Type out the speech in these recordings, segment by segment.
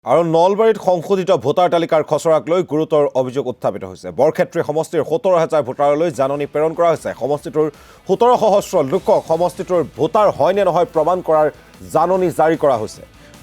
আৰু নলবাৰীত সংশোধিত ভোটাৰ তালিকাৰ খচৰাক লৈ গুৰুতৰ অভিযোগ উত্থাপিত হৈছে। বৰক্ষেত্ৰী সমষ্টিৰ 17,000 ভোটাৰলৈ জাননী প্ৰেৰণ কৰা হৈছে। সমষ্টিটোৰ 17 সহস্ৰ লোকক সমষ্টিটোৰ ভোটাৰ হয় নে নহয় প্ৰমাণ কৰাৰ জাননী জাৰি কৰা হৈছে।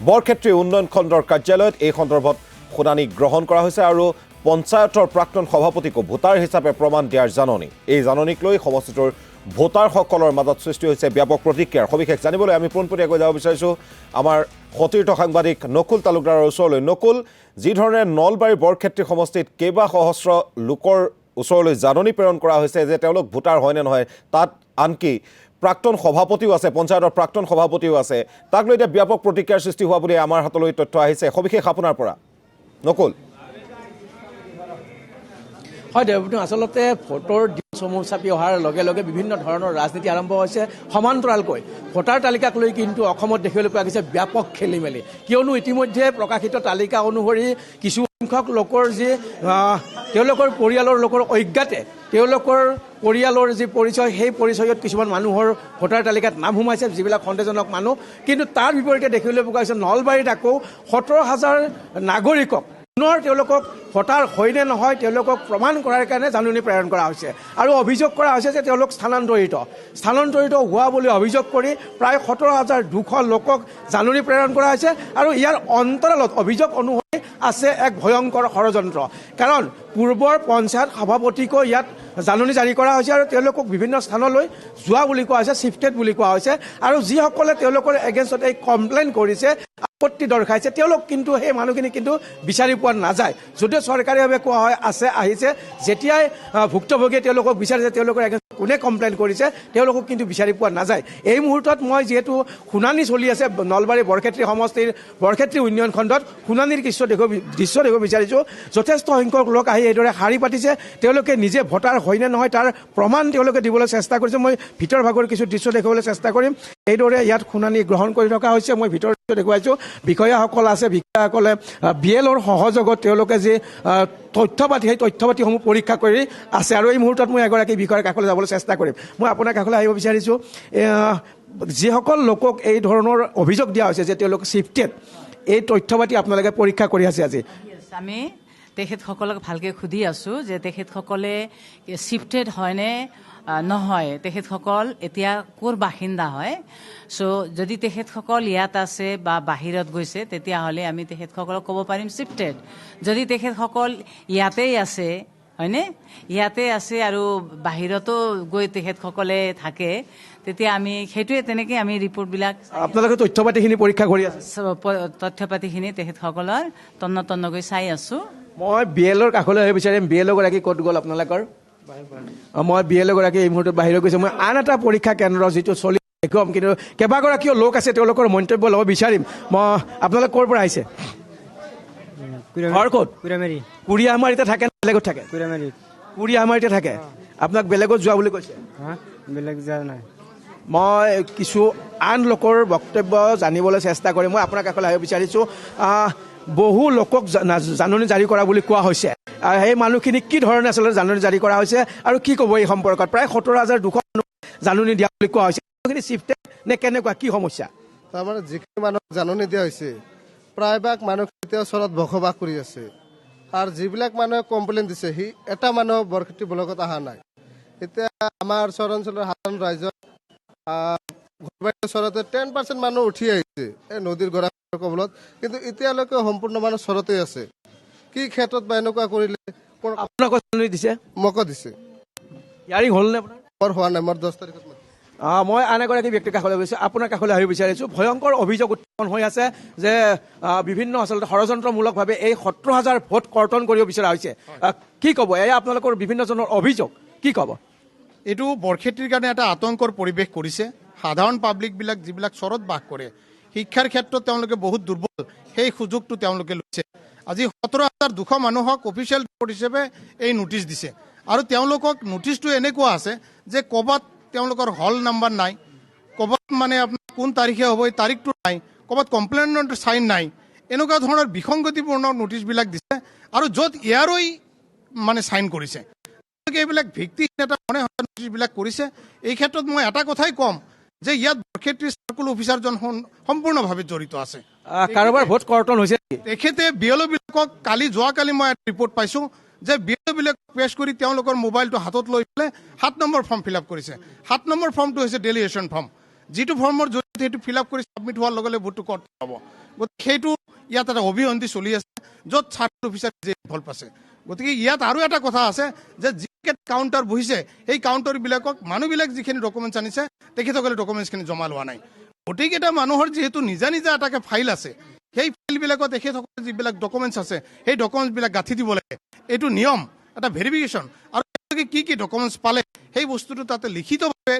বৰক্ষেত্ৰী উন্নয়ন খণ্ডৰ কাৰ্যালয়ত এই সন্দৰ্ভত শুনানি গ্ৰহণ কৰা হৈছে আৰু পঞ্চায়তৰ প্ৰাক্তন সভাপতিকো ভোটাৰ হিচাপে প্ৰমাণ দিয়াৰ জাননী। এই জাননীক লৈ সমষ্টিটোৰ ভোটাৰসকলৰ মাজত সৃষ্টি হৈছে ব্যাপক প্ৰতিক্ৰিয়াৰ। সবিশেষ জানিবলৈ আমি পোনপটীয়াকৈ যাব বিচাৰিছোঁ আমাৰ সতীৰ্থ সাংবাদিক নকুল তালুকদাৰৰ ওচৰলৈ। নকুল, যিধৰণে নলবাৰী বৰক্ষেত্ৰী সমষ্টিত কেইবা সহস্ৰ লোকৰ ওচৰলৈ জাননী প্ৰেৰণ কৰা হৈছে যে তেওঁলোক ভোটাৰ হয় নে নহয়, তাত আনকি প্ৰাক্তন সভাপতিও আছে, পঞ্চায়তৰ প্ৰাক্তন সভাপতিও আছে, তাক লৈ এতিয়া ব্যাপক প্ৰতিক্ৰিয়াৰ সৃষ্টি হোৱা বুলি আমাৰ হাতলৈ তথ্য আহিছে। সবিশেষ আপোনাৰ পৰা নকুল। হয় দেৱব্ৰত, আচলতে ভোটৰ দিনসমূহ চাপি অহাৰ লগে লগে বিভিন্ন ধৰণৰ ৰাজনীতি আৰম্ভ হৈছে। সমান্তৰালকৈ ভোটাৰ তালিকাক লৈ কিন্তু অসমত দেখিবলৈ পোৱা গৈছে ব্যাপক খেলি মেলি। কিয়নো ইতিমধ্যে প্ৰকাশিত তালিকা অনুসৰি কিছু সংখ্যক লোকৰ যি তেওঁলোকৰ পৰিয়ালৰ লোকৰ অজ্ঞাতে তেওঁলোকৰ পৰিয়ালৰ যি পৰিচয়, সেই পৰিচয়ত কিছুমান মানুহৰ ভোটাৰ তালিকাত নাম সোমাইছে, যিবিলাক সন্দেহজনক মানুহ। কিন্তু তাৰ বিপৰীতে দেখিবলৈ পোৱা গৈছে নলবাৰীত আকৌ 17,000 নাগৰিকক পুনৰ তেওঁলোকক ভোটাৰ হয় নে নহয় তেওঁলোকক প্ৰমাণ কৰাৰ কাৰণে জাননী প্ৰেৰণ কৰা হৈছে আৰু অভিযোগ কৰা হৈছে যে তেওঁলোক স্থানান্তৰিত হোৱা বুলি অভিযোগ কৰি প্ৰায় 17,200 লোকক জাননী প্ৰেৰণ কৰা হৈছে। আৰু ইয়াৰ অন্তৰালত অভিযোগ অনুসৰি আছে এক ভয়ংকৰ ষড়যন্ত্ৰ, কাৰণ পূৰ্বৰ পঞ্চায়ত সভাপতিকো ইয়াত জাননী জাৰি কৰা হৈছে আৰু তেওঁলোকক বিভিন্ন স্থানলৈ যোৱা বুলি কোৱা হৈছে, শিফটেড বুলি কোৱা হৈছে। আৰু যিসকলে তেওঁলোকৰ এগেইনষ্টত এই কমপ্লেইন কৰিছে, আপত্তি দৰ্শাইছে, তেওঁলোক কিন্তু সেই মানুহখিনি কিন্তু বিচাৰি পোৱা নাযায়। যদিও চৰকাৰীভাৱে কোৱা হয় আছে আহিছে, যেতিয়াই ভুক্তভোগীয়ে তেওঁলোকক বিচাৰিছে তেওঁলোকৰ এগেইনষ্টত কোনে কমপ্লেইন কৰিছে তেওঁলোকক কিন্তু বিচাৰি পোৱা নাযায়। এই মুহূৰ্তত মই যিহেতু শুনানি চলি আছে নলবাৰী বৰক্ষেত্ৰী সমষ্টিৰ বৰক্ষেত্ৰী উন্নয়ন খণ্ডত, শুনানিৰ দৃশ্য দেখিব বিচাৰিছোঁ। যথেষ্ট সংখ্যক লোক আহি এইদৰে শাৰী পাতিছে, তেওঁলোকে নিজে ভোটাৰ হয় নে নহয় তাৰ প্ৰমাণ তেওঁলোকে দিবলৈ চেষ্টা কৰিছে। মই ভিতৰ ভাগৰ কিছু দৃশ্য দেখিবলৈ চেষ্টা কৰিম। এইদৰে ইয়াত শুনানি গ্ৰহণ কৰি থকা হৈছে। মই ভিতৰ দৃশ্য দেখুৱাইছোঁ। বিষয়াসকল আছে, বিষয়াসকলে BLOৰ সহযোগত তেওঁলোকে যি তথ্য পাতি, সেই তথ্য পাতিসমূহ পৰীক্ষা কৰি আছে। আৰু এই মুহূৰ্তত মই এগৰাকী বিষয়াৰ কাষলৈ যাবলৈ চেষ্টা কৰিম। মই আপোনাৰ কাষলৈ আহিব বিচাৰিছোঁ। যিসকল লোকক এই ধৰণৰ অভিযোগ দিয়া হৈছে যে তেওঁলোক শিফটেড, এই তথ্য পাতি আপোনালোকে পৰীক্ষা কৰি আছে আজি? আমি তেখেতসকলক ভালকৈ সুধি আছোঁ যে তেখেতসকলে শিফটেড হয়নে নহয়, তেখেতসকল এতিয়া ক'ৰ বাসিন্দা হয়। যদি তেখেতসকল ইয়াত আছে বা বাহিৰত গৈছে তেতিয়াহ'লে আমি তেখেতসকলক ক'ব পাৰিম শিফটেড। যদি তেখেতসকল ইয়াতেই আছে, হয়নে, ইয়াতে আছে আৰু বাহিৰতো গৈ তেখেতসকলে থাকে, তেতিয়া আমি সেইটোৱে তেনেকৈ আমি ৰিপৰ্টবিলাক আপোনালোকে তথ্য পাতিখিনি পৰীক্ষা কৰি আছে? তথ্য পাতিখিনি তেখেতসকলৰ তন্নতন্নকৈ চাই আছোঁ। মই BLOৰ কাষলৈ আহিব বিচাৰিম। BLO গৰাকী ক'ত গ'ল আপোনালোকৰ? মই BLO গৰাকী এই মুহূৰ্তত বাহিৰত গৈছে। মই আন এটা পৰীক্ষা কেন্দ্ৰ যিটো চলি দেখুৱাম, কিন্তু কেইবাগৰাকীও লোক আছে, তেওঁলোকৰ মন্তব্য ল'ব বিচাৰিম। মই আপোনালোক ক'ৰ পৰা আহিছে? ঘৰ ক'ত? কুৰিয়ামাৰিতে থাকে, বেলেগত থাকে? কুৰিয়ামাৰিতে থাকে। আপোনাক বেলেগত যোৱা বুলি কৈছে? বেলেগ যোৱা নাই। মই কিছু আন লোকৰ বক্তব্য জানিবলৈ চেষ্টা কৰিম। মই আপোনাৰ কাষলৈ আহিব বিচাৰিছোঁ। বহু লোকক জাননী জাৰি কৰা বুলি কোৱা হৈছে। সেই মানুহখিনি কি ধৰণে আচলতে জাননী জাৰি কৰা হৈছে আৰু কি ক'ব এই সম্পৰ্কত? প্ৰায় 17,200 জাননী দিয়া বুলি কোৱা হৈছে। মানুহখিনি শিফটেড নে কেনেকুৱা, কি সমস্যা? তাৰমানে যিখিনি মানুহক জাননী দিয়া হৈছে প্ৰায়ভাগ মানুহখিনি এতিয়া ওচৰত বসবাস কৰি আছে, আৰু যিবিলাক মানুহে কমপ্লেইন দিছে সি এটা মানুহ বৰক্ষেত্ৰী ব্লকত অহা নাই। এতিয়া আমাৰ ওচৰ অঞ্চলৰ সাধাৰণ ৰাইজৰ ওচৰতে 10% মানুহ উঠি আহিছে এই নদীৰ গৰাখহনীয়াৰ কবলত, কিন্তু এতিয়ালৈকে সম্পূৰ্ণ মানুহ ওচৰতে আছে। কি ক্ষেত্ৰত বা এনেকুৱা কৰিলে? আপোনাক জাননী দিছে? মোকো দিছে। ইয়াৰিং হ'ল নে আপোনাৰ? মোৰ হোৱা নাই, মোৰ 10 তাৰিখত। মই আন এগৰাকী ব্যক্তিৰ কাষলৈ গৈছোঁ। আপোনাৰ কাষলৈ আহিব বিচাৰিছোঁ। ভয়ংকৰ অভিযোগ উত্থাপন হৈ আছে যে বিভিন্ন আচলতে ষড়যন্ত্ৰমূলকভাৱে এই 17,000 ভোট কৰ্তন কৰিব বিচৰা হৈছে। কি ক'ব? এয়া আপোনালোকৰ বিভিন্নজনৰ অভিযোগ, কি ক'ব? এইটো বৰক্ষেত্ৰীৰ কাৰণে এটা আতংকৰ পৰিৱেশ কৰিছে। সাধাৰণ পাব্লিকবিলাক যিবিলাক চৰত বাস কৰে, শিক্ষাৰ ক্ষেত্ৰত তেওঁলোকে বহুত দুৰ্বল, সেই সুযোগটো তেওঁলোকে লৈছে। আজি 17,200 মানুহক অফিচিয়েল ৰিপৰ্ট হিচাপে এই নোটিছ দিছে, আৰু তেওঁলোকক নোটিছটো এনেকুৱা আছে যে ক'ৰবাত তেওঁলোকৰ হল নাম্বাৰ নাই, ক'ৰবাত মানে আপোনাৰ কোন তাৰিখে হ'ব এই তাৰিখটো নাই, ক'ৰবাত কমপ্লেইনৰ চাইন নাই, এনেকুৱা ধৰণৰ বিসংগতিপূৰ্ণ নোটিছবিলাক দিছে। আৰু য'ত ইয়াৰই মানে চাইন কৰিছে, এইবিলাক ভিত্তিহীন এটা মনে নোটিছবিলাক কৰিছে। এই ক্ষেত্ৰত মই এটা কথাই ক'ম যে ইয়াত বৰক্ষেত্ৰী চাৰ্কুল অফিচাৰজন সম্পূৰ্ণভাৱে জড়িত আছে। কাৰোবাৰ ভোট কৰ্তন হৈছে নেকি? তেখেতে বিএলঅ'বিলাকক যোৱাকালি মই ৰিপৰ্ট পাইছোঁ যে বিএলঅ'বিলাক পেছ কৰি তেওঁলোকৰ মোবাইলটো হাতত লৈ পেলাই 7 নম্বৰ ফৰ্ম ফিল আপ কৰিছে। 7 নম্বৰ ফৰ্মটো হৈছে ডেলিগেশ্যন ফৰ্ম, যিটো ফৰ্মৰ জৰিয়তে সেইটো ফিল আপ কৰি ছাবমিট হোৱাৰ লগে লগে ভোটটো কৰ্তন হ'ব। গতিকে সেইটো ইয়াত এটা অভিসন্ধি চলি আছে য'ত চাৰ্কুল অফিচাৰ নিজে ইনভলভ আছে। গতিকে ইয়াত আৰু এটা কথা আছে যে যিকেইটা কাউণ্টাৰ বহিছে সেই কাউণ্টাৰবিলাকক মানুহবিলাক যিখিনি ডকুমেণ্টছ আনিছে তেখেতসকলে ডকুমেণ্টছখিনি জমা লোৱা নাই। গোটেইকেইটা মানুহৰ যিহেতু নিজা নিজা এটাকে ফাইল আছে, সেই ফাইলবিলাকত তেখেতসকলে যিবিলাক ডকুমেণ্টছ আছে সেই ডকুমেণ্টছবিলাক গাঁঠি দিব লাগে। এইটো নিয়ম, এটা ভেৰিফিকেশ্যন। আৰু তেওঁলোকে কি কি ডকুমেণ্টছ পালে সেই বস্তুটো তাতে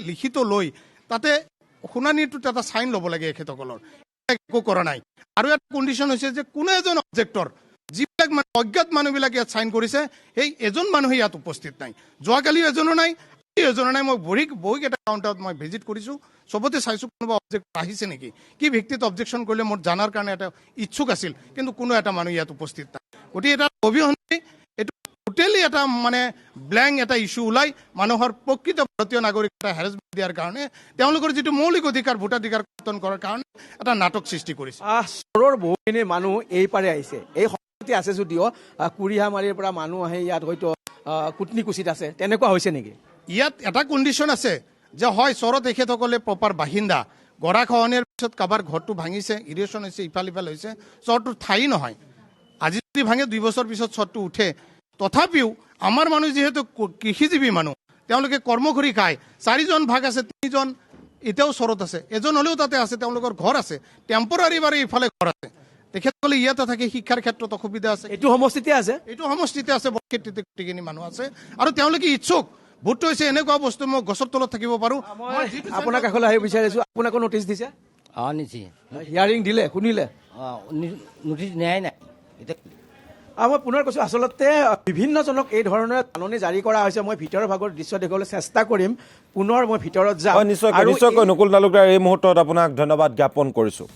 লিখিত লৈ তাতে শুনানিটোত এটা চাইন ল'ব লাগে এখেতসকলৰ। একো কৰা নাই। আৰু এটা কণ্ডিশ্যন হৈছে যে কোনো এজন অবজেক্টৰ যিবিলাক অজ্ঞাত মানুহবিলাক ইয়াত চাইন কৰিছে সেই এজন মানুহে ইয়াত উপস্থিত নাই। যোৱাকালিও এজনো নাই, এজনো নাই। মই বহুকেইটা কাউণ্টাৰত মই ভিজিট কৰিছোঁ, চবতে চাইছোঁ কোনোবা অবজেক্ট আহিছে নেকি, কি ভিত্তিত অবজেকশ্যন কৰিলে মোৰ জানাৰ কাৰণে এটা ইচ্ছুক আছিল, কিন্তু কোনো এটা মানুহ ইয়াত উপস্থিত নাই। গতিকে এটা অভিসন্ধি, এইটো টোটেলি এটা ব্লেংক এটা ইছ্যু ওলাই মানুহৰ প্ৰকৃত ভাৰতীয় নাগৰিক এটা হেৰেছমেণ্ট দিয়াৰ কাৰণে, তেওঁলোকৰ যিটো মৌলিক অধিকাৰ ভোটাধিকাৰ কৰ্তন কৰাৰ কাৰণে এটা নাটক সৃষ্টি কৰিছে। চহৰৰ বহুখিনি মানুহ এই পাৰে আহিছে, এই সময়তে আছে যদিও কুৰিহামাৰীৰ পৰা মানুহ আহি ইয়াত হয়তো কুটনিকুচিত আছে, তেনেকুৱা হৈছে নেকি? ইয়াত এটা কণ্ডিশ্যন আছে যে হয় চহৰত তেখেতসকলে প্ৰপাৰ বাসিন্দা, গৰাখহনীয়াৰ পিছত কাৰোবাৰ ঘৰটো ভাঙিছে, ইৰিগেশ্যন হৈছে, ইফাল হৈছে, চহৰটোৰ ঠাই নহয়। আজি যদি ভাঙে 2 বছৰ পিছত চহৰটো উঠে। তথাপিও আমাৰ মানুহ যিহেতু কৃষিজীৱী মানুহ, তেওঁলোকে কৰ্ম কৰি খায়। 4জন ভাগ আছে, 3জন এতিয়াও চহৰত আছে, এজন হ'লেও তাতে আছে, তেওঁলোকৰ ঘৰ আছে, টেম্পৰাৰী বাৰু ইফালে ঘৰ আছে। তেখেতসকলে ইয়াতে থাকে, শিক্ষাৰ ক্ষেত্ৰত অসুবিধা আছে। এইটো সমষ্টিতে আছে, বৰক্ষেত্ৰীতে গোটেইখিনি মানুহ আছে আৰু তেওঁলোকে ইচ্ছুক। ভোটটো হৈছে এনেকুৱা বস্তু, মই গছৰ তলত থাকিব পাৰোঁ। আপোনাৰ কাষলৈ আহিব বিচাৰিছোঁ। আপোনাকো নটিচ দিছে? নিশ্চয় হিয়াৰিং দিলে, শুনিলে? নটিচ নিয়াই নাই। মই পুনৰ কৈছোঁ, আচলতে বিভিন্নজনক এই ধৰণে জাননী জাৰি কৰা হৈছে। মই ভিতৰৰ ভাগৰ দৃশ্য দেখুৱাবলৈ চেষ্টা কৰিম, পুনৰ মই ভিতৰত যাম। নিশ্চয়কৈ নকুল তালুকদাৰ, এই মুহূৰ্তত আপোনাক ধন্যবাদ জ্ঞাপন কৰিছোঁ।